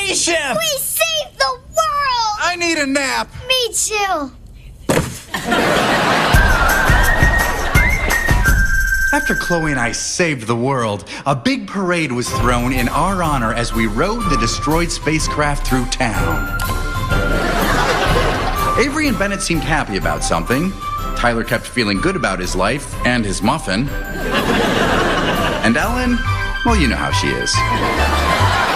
spaceship! We saved the world! I need a nap. Me too. After Chloe and I saved the world, a big parade was thrown in our honor as we rode the destroyed spacecraft through town. Avery and Bennett seemed happy about something. Tyler kept feeling good about his life and his muffin. And Ellen, well, you know how she is.